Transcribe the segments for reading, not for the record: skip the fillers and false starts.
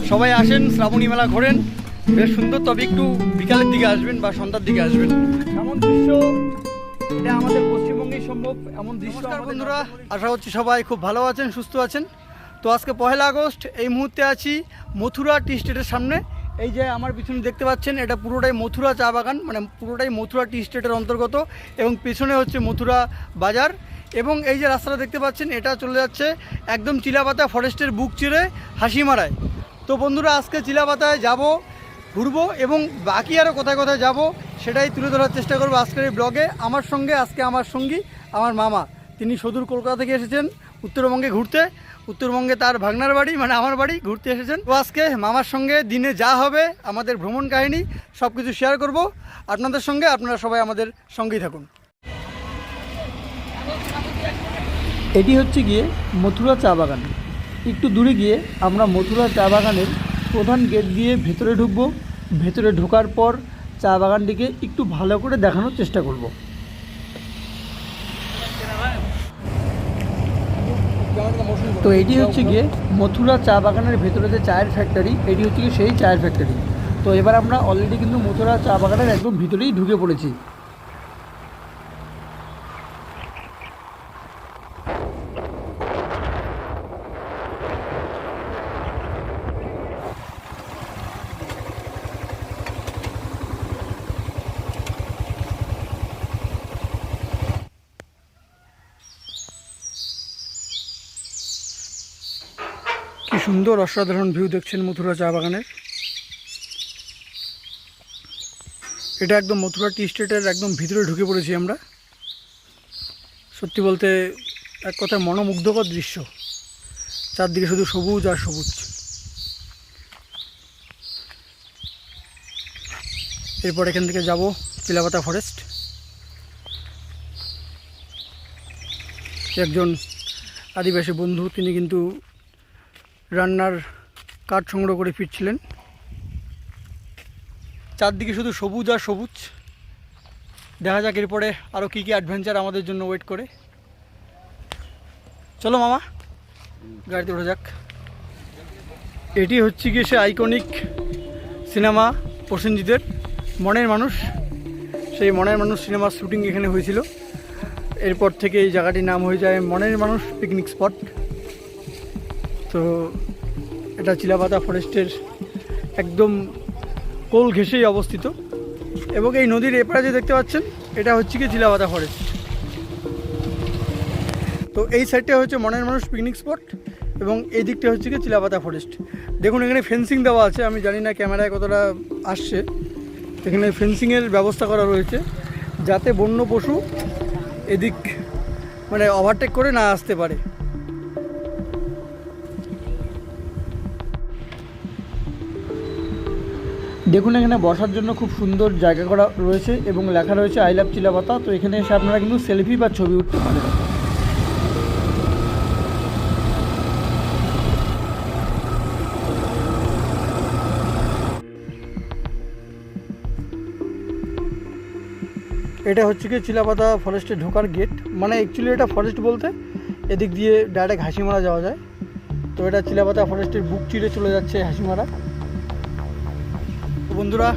সবাই আসেন, শ্রাবণী মেলা ঘোরেন, বেশ সুন্দর। তবে একটু বিকালের দিকে আসবেন বা সন্ধ্যার দিকে আসবেন। এমন দৃশ্য এটা আমাদের পশ্চিমবঙ্গেই সম্ভব। এমন দৃশ্য বন্ধুরা, আশা করছি সবাই খুব ভালো আছেন, সুস্থ আছেন। তো আজকে 1 আগস্ট, এই মুহূর্তে আছি মথুরা টি স্টেটের সামনে। এই যে আমার পিছনে দেখতে পাচ্ছেন, এটা পুরোটাই মথুরা চা বাগান, মানে পুরোটাই মথুরা টি স্টেটের অন্তর্গত, এবং পেছনে হচ্ছে মথুরা বাজার। এবং এই যে রাস্তাটা দেখতে পাচ্ছেন, এটা চলে যাচ্ছে একদম চিলাপাতা ফরেস্টের বুক চিরে হাসিমারায়। তো বন্ধুরা, আজকে চিলাপাতায় যাব, ঘুরবো, এবং বাকি আরও কোথায় কোথায় যাব সেটাই তুলে ধরার চেষ্টা করবো আজকের এই ব্লগে। আমার সঙ্গে আজকে আমার সঙ্গী আমার মামা, তিনি সুদূর কলকাতা থেকে এসেছেন উত্তরবঙ্গে ঘুরতে। উত্তরবঙ্গে তার ভাগনার বাড়ি, মানে আমার বাড়ি, ঘুরতে এসেছেন। তো আজকে মামার সঙ্গে দিনে যা হবে আমাদের ভ্রমণ কাহিনী সব কিছু শেয়ার করব আপনাদের সঙ্গে। আপনারা সবাই আমাদের সঙ্গেই থাকুন। এটি হচ্ছে গিয়ে মথুরা চা বাগান। একটু দূরে গিয়ে আমরা মথুরা চা বাগানের প্রধান গেট দিয়ে ভেতরে ঢুকবো। ভেতরে ঢোকার পর চা বাগানটিকে একটু ভালো করে দেখানোর চেষ্টা করব। তো এটি হচ্ছে গিয়ে মথুরা চা বাগানের ভেতরে যে চায়ের ফ্যাক্টরি, এটি হচ্ছে গিয়ে সেই চায়ের ফ্যাক্টরি। তো এবার আমরা অলরেডি কিন্তু মথুরা চা বাগানের একদম ভিতরেই ঢুকে পড়েছি। কি সুন্দর অসাধারণ ভিউ দেখছেন মথুরা চা বাগানের। এটা একদম মথুরা টি স্টেটের একদম ভিতরে ঢুকে পড়েছি আমরা। সত্যি বলতে এক কথায় মনোমুগ্ধকর দৃশ্য, চারদিকে শুধু সবুজ আর সবুজ। এরপর এখান থেকে যাব চিলাপাতা ফরেস্ট। একজন আদিবাসী বন্ধু, তিনি কিন্তু রান্নার কাঠ সংগ্রহ করে ফিরছিলেন। চারদিকে শুধু সবুজ আর সবুজ। দেখা যাক এরপরে আরও কী কী অ্যাডভেঞ্চার আমাদের জন্য ওয়েট করে। চলো মামা, গাড়িতে উঠে যাক। এটি হচ্ছে গিয়ে সে আইকনিক সিনেমা প্রসেনজিতের মনের মানুষ। সেই মনের মানুষ সিনেমার শ্যুটিং এখানে হয়েছিল। এরপর থেকে এই জায়গাটির নাম হয়ে যায় মনের মানুষ পিকনিক স্পট। তো এটা চিলাপাতা ফরেস্টের একদম কোল ঘেঁষেই অবস্থিত, এবং এই নদীর এপারে যে দেখতে পাচ্ছেন, এটা হচ্ছে কি চিলাপাতা ফরেস্ট। তো এই সাইডটা হচ্ছে মনের মানুষ পিকনিক স্পট, এবং এই দিকটা হচ্ছে কি চিলাপাতা ফরেস্ট। দেখুন এখানে ফেন্সিং দেওয়া আছে, আমি জানি না ক্যামেরায় কতটা আসছে। এখানে ফেন্সিংয়ের ব্যবস্থা করা রয়েছে যাতে বন্য পশু এদিক মানে ওভারটেক করে না আসতে পারে। দেখুন এখানে বসার জন্য খুব সুন্দর জায়গা করা রয়েছে, এবং লেখা রয়েছে আই লাভ চিলাপাতা। তো এখানে এসে আপনারা কিন্তু সেলফি বা ছবি উঠতে পারেন। এটা হচ্ছে কি চিলাপাতা ফরেস্টে ঢোকার গেট, মানে অ্যাকচুয়ালি এটা ফরেস্ট বলতে এদিক দিয়ে ডাইরেক্ট হাসিমারা যাওয়া যায়। তো এটা চিলাপাতা ফরেস্টের বুক চিরে চলে যাচ্ছে হাসিমারা। বন্ধুরা,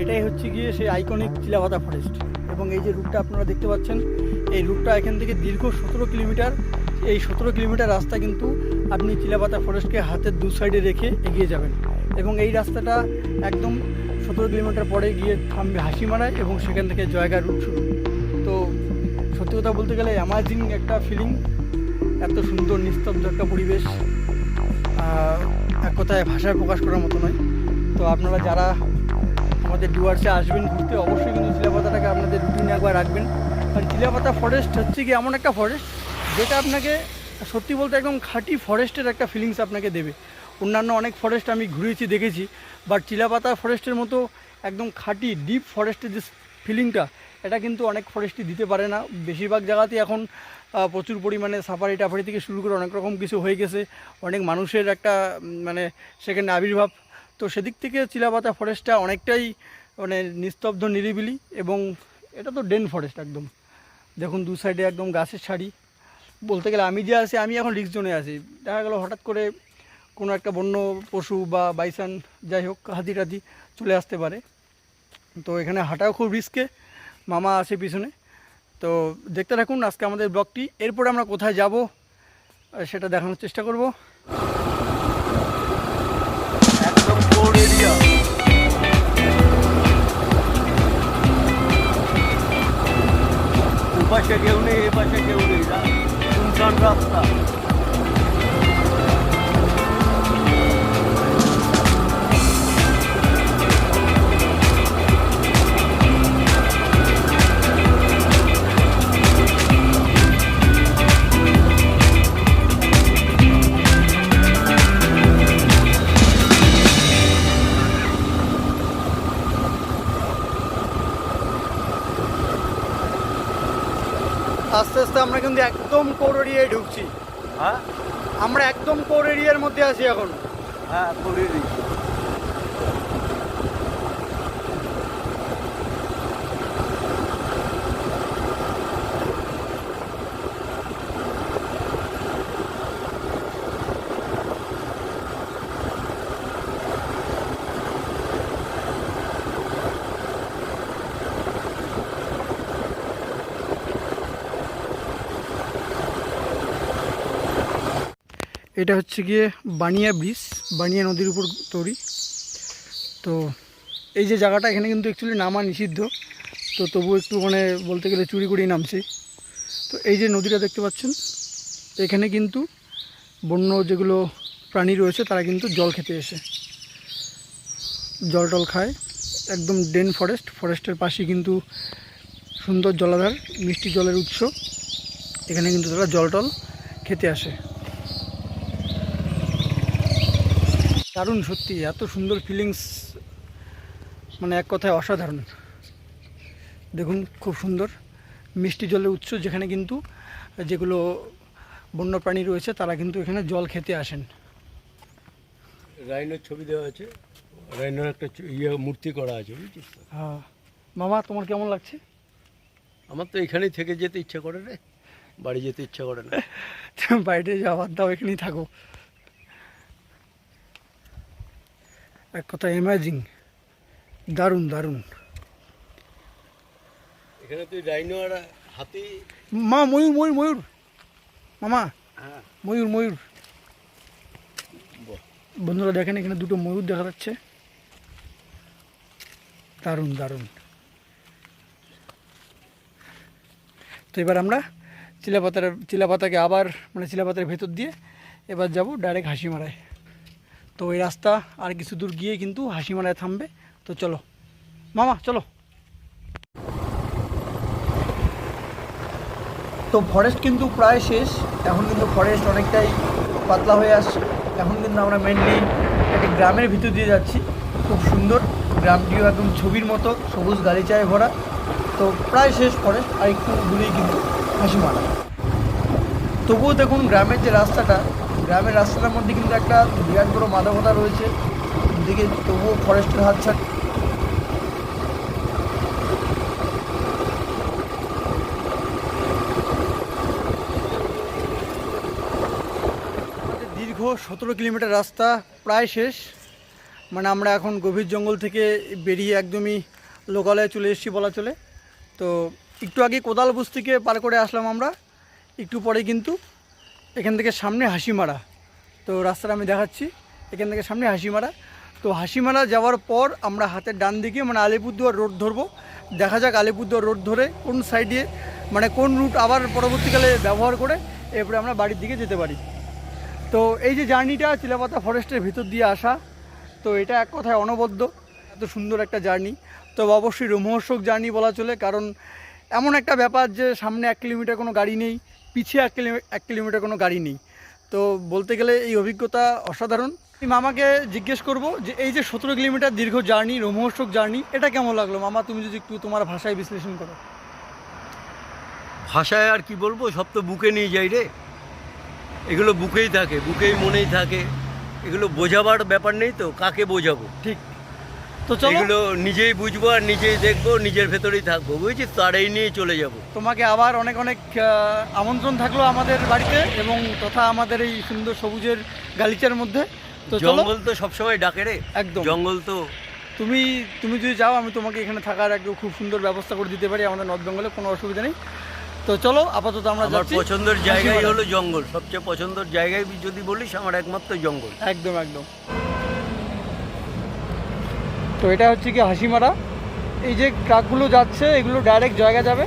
এটাই হচ্ছে গিয়ে সেই আইকনিক চিলাপাতা ফরেস্ট, এবং এই যে রুটটা আপনারা দেখতে পাচ্ছেন, এই রুটটা এখান থেকে দীর্ঘ 17 কিলোমিটার। এই 17 কিলোমিটার রাস্তা কিন্তু আপনি চিলাপাতা ফরেস্টকে হাতের দু সাইডে রেখে এগিয়ে যাবেন, এবং এই রাস্তাটা একদম 17 কিলোমিটার পরে গিয়ে থামবে হাসিমারায়, এবং সেখান থেকে জয়গার রুট শুরু। তো সত্যি কথা বলতে গেলে অ্যামাজিং একটা ফিলিং, এত সুন্দর নিস্তব্ধ একটা পরিবেশ, এক কথায় ভাষায় প্রকাশ করার মতো নয়। তো আপনারা যারা আমাদের ডুয়ার্সে আসবেন ঘুরতে, অবশ্যই কিন্তু চিলাপাতাটাকে আপনাদের রুটিনে একবার রাখবেন। কারণ চিলাপাতা ফরেস্ট হচ্ছে কি এমন একটা ফরেস্ট যেটা আপনাকে সত্যি বলতে একদম খাঁটি ফরেস্টের একটা ফিলিংস আপনাকে দেবে। অন্যান্য অনেক ফরেস্ট আমি ঘুরেছি, দেখেছি, বাট চিলাপাতা ফরেস্টের মতো একদম খাঁটি ডিপ ফরেস্টের যে ফিলিংটা, এটা কিন্তু অনেক ফরেস্টই দিতে পারে না। বেশিরভাগ জায়গাতেই এখন প্রচুর পরিমাণে সাফারি টাফারি থেকে শুরু করে অনেক রকম কিছু হয়ে গেছে, অনেক মানুষের একটা মানে সেখানে আবির্ভাব। তো সেদিক থেকে চিলাপাতা ফরেস্টটা অনেকটাই মানে নিস্তব্ধ, নিরিবিলি, এবং এটা তো ডেন ফরেস্ট একদম। দেখুন দু সাইডে একদম গাছের সারি। বলতে গেলে আমি যে আছি আমি এখন রিস্ক জোনে আছি। দেখা গেল হঠাৎ করে কোনো একটা বন্য পশু বা বাইসান যাই হোক হাতি টাতি চলে আসতে পারে। তো এখানে হাঁটাও খুব রিস্কে, মামা আছে পিছনে। তো দেখতে থাকুন আজকে আমাদের ব্লগটি। এরপরে আমরা কোথায় যাব সেটা দেখানোর চেষ্টা করব। একদম কোর এরিয়া। ওপাশে কেউ নেই, এপাশে কেউ নেই, শুনশান রাস্তা। আস্তে আস্তে আমরা কিন্তু একদম কোর এরিয়ায় ঢুকছি। হ্যাঁ আমরা একদম কোর এরিয়ার মধ্যে আছি এখন। হ্যাঁ, কোর এরিয়া। এটা হচ্ছে গিয়ে বানিয়া ব্রিজ, বানিয়া নদীর উপর তৈরি। তো এই যে জায়গাটা এখানে কিন্তু অ্যাকচুয়ালি নামা নিষিদ্ধ, তো তবু একটু মানে বলতে গেলে চুরি করেই নামছি। তো এই যে নদীটা দেখতে পাচ্ছেন, এখানে কিন্তু বন্য যেগুলো প্রাণী রয়েছে তারা কিন্তু জল খেতে এসে জল টল খায়। একদম ডেন ফরেস্টের পাশে কিন্তু সুন্দর জলাধার, মিষ্টি জলের উৎস। এখানে কিন্তু তারা জল টল খেতে আসে। দারুণ, সত্যি এত সুন্দর ফিলিংস, মানে এক কথায় অসাধারণ। দেখুন খুব সুন্দর মিষ্টি জলের উৎস, যেখানে কিন্তু যেগুলো বন্যপ্রাণী রয়েছে তারা কিন্তু এখানে জল খেতে আসেন। রাইনোর ছবি দেওয়া আছে, রাইনোর একটা মূর্তি করা আছে, বুঝছিস তো? হ্যাঁ মামা, তোমার কেমন লাগছে? আমার তো এখানেই থেকে যেতে ইচ্ছা করে রে, বাড়ি যেতে ইচ্ছা করে না। বাইরে যাওয়ার দাও, এখানেই থাকো। এক কথা অ্যামেজিং, দারুণ দারুণ। এখানে তুই রাইনো আর হাতি। মা ময়ূর ময়ূর ময়ূর, মামা হ্যাঁ, ময়ূর ময়ূর। বাহ। বন্ধুরা দেখেন এখানে দুটো ময়ূর দেখা যাচ্ছে, দারুণ দারুণ। তো এবার আমরা চিলাপাতাকে আবার মানে চিলাপাতার ভেতর দিয়ে এবার যাব ডাইরেক্ট হাসিমারায়। তো এই রাস্তা আর কিছু দূর গিয়ে কিন্তু হাসিমারায় থামবে। তো চলো মামা, চলো। তো ফরেস্ট কিন্তু প্রায় শেষ, এখন কিন্তু ফরেস্ট অনেকটাই পাতলা হয়ে আসছে। এখন কিন্তু আমরা মেনলি একটি গ্রামের ভিতর দিয়ে যাচ্ছি, খুব সুন্দর। গ্রামটিও একদম ছবির মতো সবুজ গালিচায় ভরা। তো প্রায় শেষ ফরেস্ট, আর একটু দূরেই কিন্তু হাসিমারা। তবুও দেখুন গ্রামের যে রাস্তাটা, গ্রামের রাস্তাটার মধ্যে কিন্তু একটা বিরাট বড় মাদকতা রয়েছে দিকে, তবুও ফরেস্টের হাত ছাড়। দীর্ঘ 17 কিলোমিটার রাস্তা প্রায় শেষ। মানে আমরা এখন গভীর জঙ্গল থেকে বেরিয়ে একদমই লোকালয়ে চলে এসেছি বলা চলে। তো একটু আগে কোদালবুজ থেকে পার করে আসলাম আমরা, একটু পরে কিন্তু এখান থেকে সামনে হাসিমারা। তো রাস্তাটা আমি দেখাচ্ছি, এখান থেকে সামনে হাসিমারা। তো হাসিমারা যাওয়ার পর আমরা হাতের ডান দিকে মানে আলিপুরদুয়ার রোড ধরবো। দেখা যাক আলিপুরদুয়ার রোড ধরে কোন সাইডে মানে কোন রুট আবার পরবর্তীকালে ব্যবহার করে এরপরে আমরা বাড়ির দিকে যেতে পারি। তো এই যে জার্নিটা চিলাপাতা ফরেস্টের ভিতর দিয়ে আসা, তো এটা এক কথায় অনবদ্য, এত সুন্দর একটা জার্নি। তো অবশ্যই রোমহর্ষক জার্নি বলা চলে, কারণ এমন একটা ব্যাপার যে সামনে 1 কিলোমিটার কোনো গাড়ি নেই, পিছিয়ে 1 কিলোমিটার কোনো গাড়ি নেই। তো বলতে গেলে এই অভিজ্ঞতা অসাধারণ। আমি মামাকে জিজ্ঞেস করব যে এই যে 17 কিলোমিটার দীর্ঘ জার্নি, রোমহর্ষক জার্নি, এটা কেমন লাগলো মামা? তুমি যদি একটু তোমার ভাষায় বিশ্লেষণ করো। ভাষায় আর কি বলবো, সব তো বুকে নিয়ে যাই রে। এগুলো বুকেই থাকে, বুকেই মনেই থাকে। এগুলো বোঝাবার ব্যাপার নেই, তো কাকে বোঝাবো? ঠিক। তো চলো এগুলো নিজেই বুঝবো আর নিজেই দেখবো, নিজের ভেতরেই থাকবো, বুঝছিস, তারাই নিয়ে চলে যাব। তোমাকে আবার অনেক অনেক আমন্ত্রণ থাকলো আমাদের বাড়িতে এবং তথা আমাদের এই সুন্দর সবুজের গালিচার মধ্যে। তো চলো, জঙ্গল তো সবসময় ডাকে রে, একদম জঙ্গল তো। তুমি যদি যাও আমি তোমাকে এখানে থাকার একটু খুব সুন্দর ব্যবস্থা করে দিতে পারি আমাদের নর্থ বেঙ্গলে, কোনো অসুবিধা নেই। তো চলো আপাতত আমরা আমার যাচ্ছি। পছন্দের জায়গাই হলো জঙ্গল, সবচেয়ে পছন্দের জায়গায় যদি বলিস আমার একমাত্র জঙ্গল। একদম একদম। তো এটা হচ্ছে কি হাসিমারা, এই যে ট্রাকগুলো যাচ্ছে এগুলো ডাইরেক্ট জায়গা যাবে।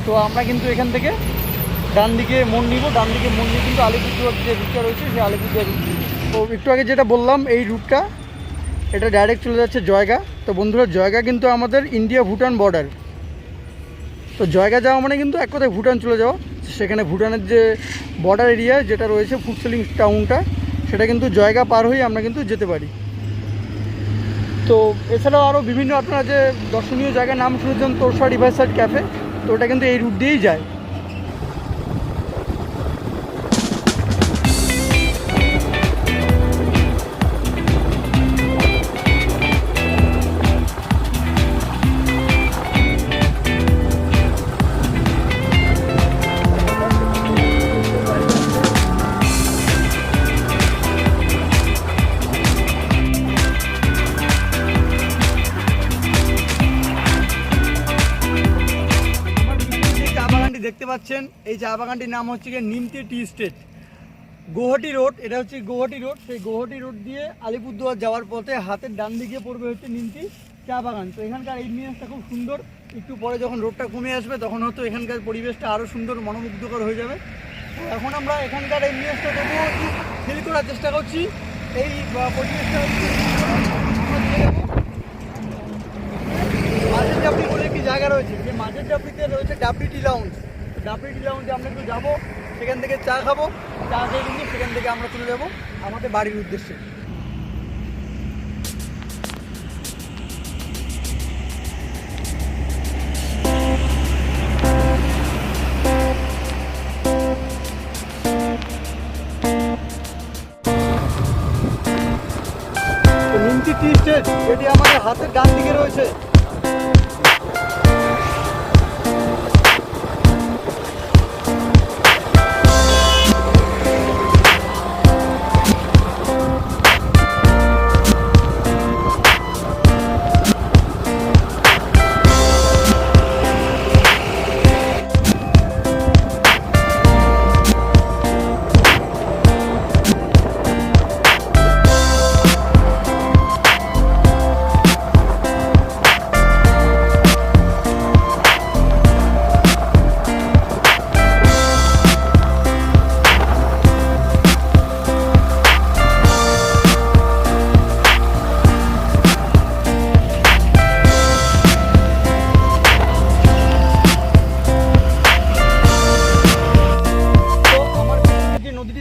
তো আমরা কিন্তু এখান থেকে ডান দিকে মোড় নিব, ডান দিকে মোড় নিয়ে কিন্তু আলিপুরদুয়ার যে রুটটা রয়েছে সেই আলিপুরদুয়ার রুট। তো একটু আগে যেটা বললাম এই রুটটা এটা ডাইরেক্ট চলে যাচ্ছে জয়গা। তো বন্ধুরা জয়গা কিন্তু আমাদের ইন্ডিয়া ভুটান বর্ডার। তো জয়গা যাওয়া মানে কিন্তু এক কথায় ভুটান চলে যাওয়া। সেখানে ভুটানের যে বর্ডার এরিয়া যেটা রয়েছে ফুটসেলিং টাউনটা, সেটা কিন্তু জয়গা পার হয়ে আমরা কিন্তু যেতে পারি। তো এছাড়াও আরও বিভিন্ন আপনারা যে দর্শনীয় জায়গার নাম শুনেছেন, তোরসা রিভারসাইড ক্যাফে, তো ওটা কিন্তু এই রুট দিয়েই যায়। দেখতে পাচ্ছেন এই চা বাগানটির নাম হচ্ছে গিয়ে নিমতি টি স্টেট, গৌহাটি রোড। এটা হচ্ছে গৌহাটি রোড। সেই গৌহাটি রোড দিয়ে আলিপুরদুয়ার যাওয়ার পথে হাতের ডান দিকে পড়বে হচ্ছে নিমতি চা বাগান। তো এখানকার এই জিনিসটা খুব সুন্দর। একটু পরে যখন রোডটা কমে আসবে তখন হয়তো এখানকার পরিবেশটা আরও সুন্দর মনোমুগ্ধকর হয়ে যাবে। তো এখন আমরা এখানকার এই জিনিসটা তবুও একটু ফিল করার চেষ্টা করছি। এই পরিবেশটা হচ্ছে মাঝের জাপড়ি বলে একটি জায়গা রয়েছে, যে মাঝের জাপড়িতে রয়েছে ডাবরি টি লাউঞ্জ। ডাবরি টি লাউঞ্জে আমরা একটু যাবো, সেখান থেকে চা খাবো, চা খেয়ে কিন্তু সেখান থেকে আমরা চলে যাবো আমাদের বাড়ির উদ্দেশ্যে। নিমতি টি স্টেট এটি আমাদের হাতের ডান দিকে রয়েছে।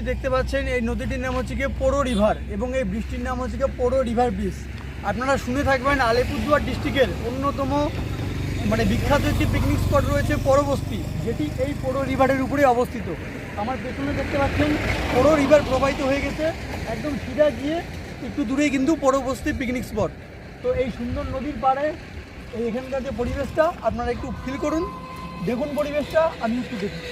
দেখতে পাচ্ছেন এই নদীটির নাম হচ্ছে গিয়ে পোড়ো রিভার এবং এই বৃষ্টির নাম হচ্ছে গিয়ে পোড়ো রিভার ব্রিজ। আপনারা শুনে থাকবেন আলিপুরদুয়ার ডিস্ট্রিক্টের অন্যতম মানে বিখ্যাত একটি পিকনিক স্পট রয়েছে পোড়োবস্তি, যেটি এই পোড়ো রিভারের উপরে অবস্থিত। আমার পেছনে দেখতে পাচ্ছেন পোড়ো রিভার প্রবাহিত হয়ে গেছে, একদম সিধা গিয়ে একটু দূরেই কিন্তু পোড়োবস্তি পিকনিক স্পট। তো এই সুন্দর নদীর পাড়ে এই এখানকার যে পরিবেশটা আপনারা একটু ফিল করুন, দেখুন পরিবেশটা, আমি একটু দেখি।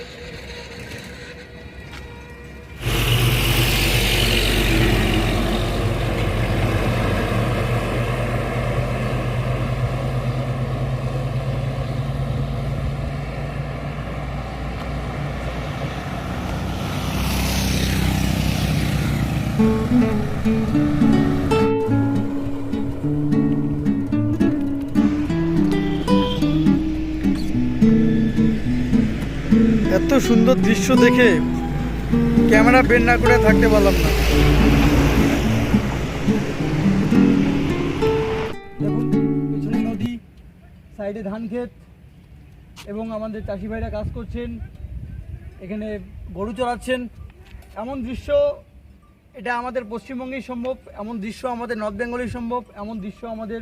এত সুন্দর দৃশ্য দেখে ক্যামেরা বের না করে থাকতে পারলাম না। দেখুন পিছনে নদী, সাইডে ধান ক্ষেত এবং আমাদের চাষি ভাইরা কাজ করছেন, এখানে গরু চড়াচ্ছেন। এমন দৃশ্য এটা আমাদের পশ্চিমবঙ্গেই সম্ভব, এমন দৃশ্য আমাদের নর্থ বেঙ্গলেই সম্ভব, এমন দৃশ্য আমাদের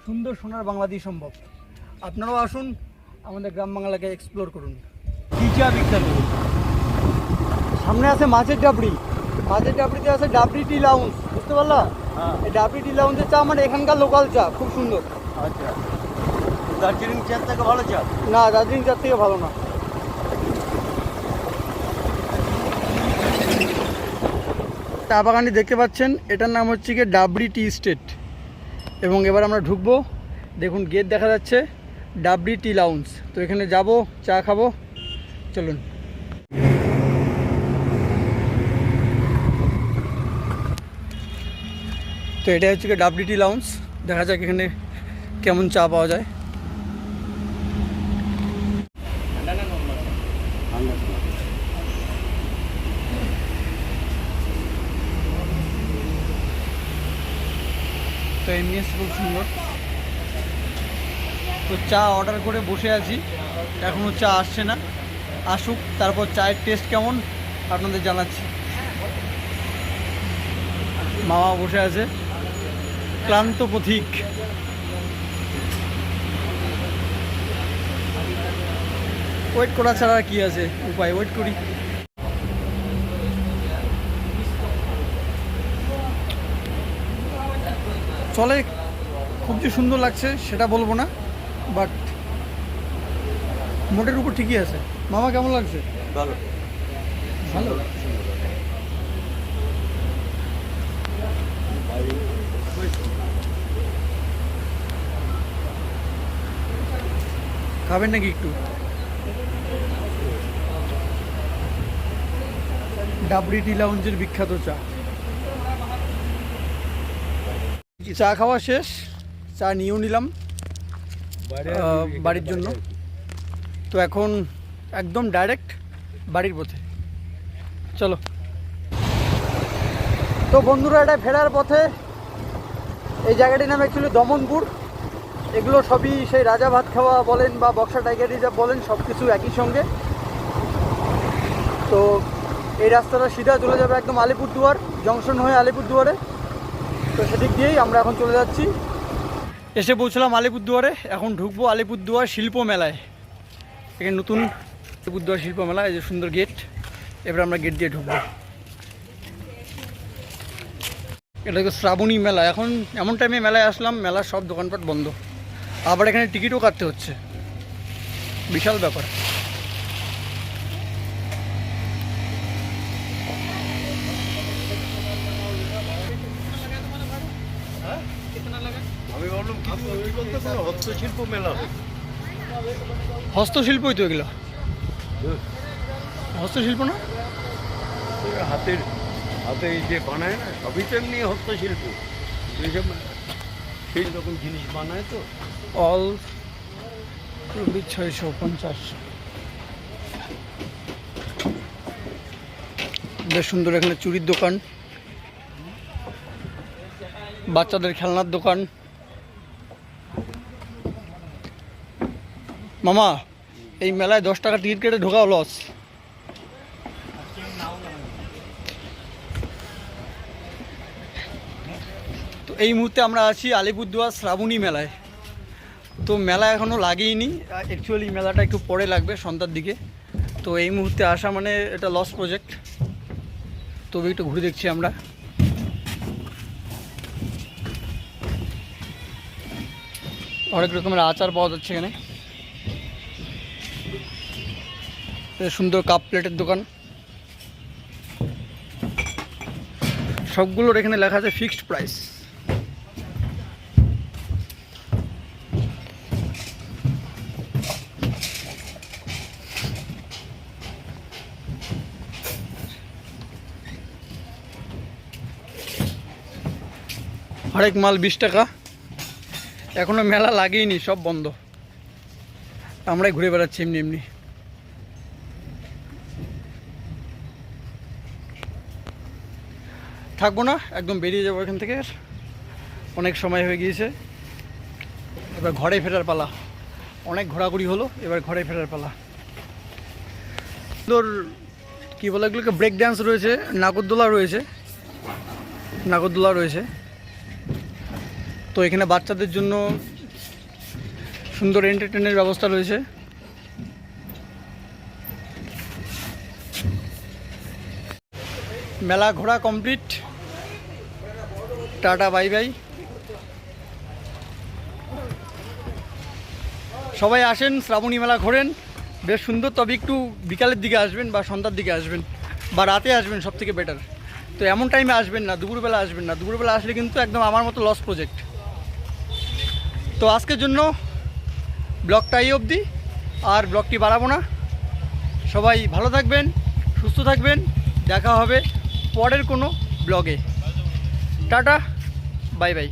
সুন্দর সোনার বাংলাতেই সম্ভব। আপনারাও আসুন, আমাদের গ্রাম বাংলাকে এক্সপ্লোর করুন। কি চা বিখ্যাত, সামনে আছে মাছের ডাবরি, মাছের ডাবরিতে আছে ডাবরি টি লাউঞ্জ, বুঝতে পারলা? হ্যাঁ। এই ডাবলি টি লাউঞ্জের চা মানে এখানকার লোকাল চা, খুব সুন্দর। আচ্ছা, দার্জিলিং চার থেকে ভালো চা? না, দার্জিলিং চার থেকে ভালো না। চা বাগানটি দেখতে পাচ্ছেন, এটার নাম হচ্ছে কি ডাবলি টি স্টেট। এবং এবার আমরা ঢুকবো, দেখুন গেট দেখা যাচ্ছে, ডাবলি টি লাউঞ্জ। তো এখানে যাব, চা খাবো, চলুন। তো এটা হচ্ছে কি ডাবলি টি লাউঞ্জ, দেখা যাক এখানে কেমন চা পাওয়া যায়। তো এমনি খুব সুন্দর। তো চা অর্ডার করে বসে আছি, এখনও চা আসছে না, আসুক তারপর চায়ের টেস্ট কেমন আপনাদের জানাচ্ছি। মামা বসে আছে, ক্লান্ত পথিক। ওয়েট করা ছাড়া কি আছে উপায়, ওয়েট করি। চলে, খুব যে সুন্দর লাগছে সেটা বলবো না, বাট মোটের উপর ঠিকই আছে। মামা কেমন লাগছে? ভালো ভালো। খাবেন নাকি একটু? ডাবলি টি লাউঞ্জের বিখ্যাত চা। চা খাওয়া শেষ, চা নিয়েও নিলাম বাড়ির জন্য। তো এখন একদম ডাইরেক্ট বাড়ির পথে, চলো। তো বন্ধুরা, এটা ফেরার পথে, এই জায়গাটির নাম অ্যাকচুয়ালি দমনপুর। এগুলো সবই সেই রাজা ভাত খাওয়া বলেন বা বক্সা টাইগার রিজার্ভ বলেন, সব কিছু একই সঙ্গে। তো এই রাস্তাটা সিধা চলে যাবে একদম আলিপুরদুয়ার জংশন হয়ে আলিপুরদুয়ারে। তো সেদিক দিয়েই আমরা এখন চলে যাচ্ছি। এসে পৌঁছলাম আলিপুরদুয়ারে, এখন ঢুকবো আলিপুরদুয়ার শিল্প মেলায়। এখানে নতুন আলিপুরদুয়ার শিল্প মেলা, এই যে সুন্দর গেট। এবার আমরা গেট দিয়ে ঢুকবো। এটা তো শ্রাবণী মেলা। এখন এমন টাইমে মেলায় আসলাম, মেলার সব দোকানপাট বন্ধ, আবার এখানে টিকিটও কাটতে হচ্ছে, বিশাল ব্যাপার। আমি ভাবলাম কি বলতে কোনো হস্তশিল্প মেলা হবে। হস্তশিল্পই তো এগুলো, হস্তশিল্প না? হাতে এই যে বানায় না, সবই তো এমনি হস্তশিল্প। এইসব সেই রকম জিনিস বানায় তো। অল 650। বেশ সুন্দর। এখানে চুড়ির দোকান, বাচ্চাদের খেলনার দোকান। মামা, এই মেলায় 10 টাকা টিকিট কেটে ঢোকাও লস। তো এই মুহূর্তে আমরা আছি আলিপুরদুয়ার শ্রাবণী মেলায়। তো মেলা এখনও লাগেইনি, অ্যাকচুয়ালি মেলাটা একটু পরে লাগবে, সন্ধ্যার দিকে। তো এই মুহূর্তে আসা মানে এটা লস প্রজেক্ট। তবে একটু ঘুরে দেখছি আমরা। অনেক রকমের আচার পাওয়া যাচ্ছে এখানে। সুন্দর কাপ প্লেটের দোকান, সবগুলোর এখানে লেখা আছে ফিক্সড প্রাইস। হরেক মাল 20 টাকা। এখনো মেলা লাগেইনি, সব বন্ধ, আমরাই ঘুরে বেড়াচ্ছি এমনি এমনি। থাকবো না, একদম বেরিয়ে যাবো এখান থেকে, অনেক সময় হয়ে গিয়েছে। এবার ঘরে ফেরার পালা। অনেক ঘোরাঘুরি হলো, এবার ঘরে ফেরার পালা। সুন্দর কী বলে এগুলোকে, ব্রেক ড্যান্স রয়েছে, নাগরদোলা রয়েছে। তো এখানে বাচ্চাদের জন্য সুন্দর এন্টারটেনের ব্যবস্থা রয়েছে। মেলা ঘোরা কমপ্লিট। Tata bye bye. সবাই আসেন, শ্রাবণী মেলা ঘোরেন, বেশ সুন্দর। তবে একটু বিকালের দিকে আসবেন বা সন্ধ্যার দিকে আসবেন বা রাতে আসবেন, সব থেকে বেটার। তো এমন টাইমে আসবেন না, দুপুরবেলা আসবেন না। দুপুরবেলা আসলে কিন্তু একদম আমার মতো লস প্রজেক্ট। তো আজকের জন্য ব্লগটা এই অবধি, আর ব্লগটি বাড়াবো না। সবাই ভালো থাকবেন, সুস্থ থাকবেন, দেখা হবে পরের কোনো ব্লগে। Tata bye bye.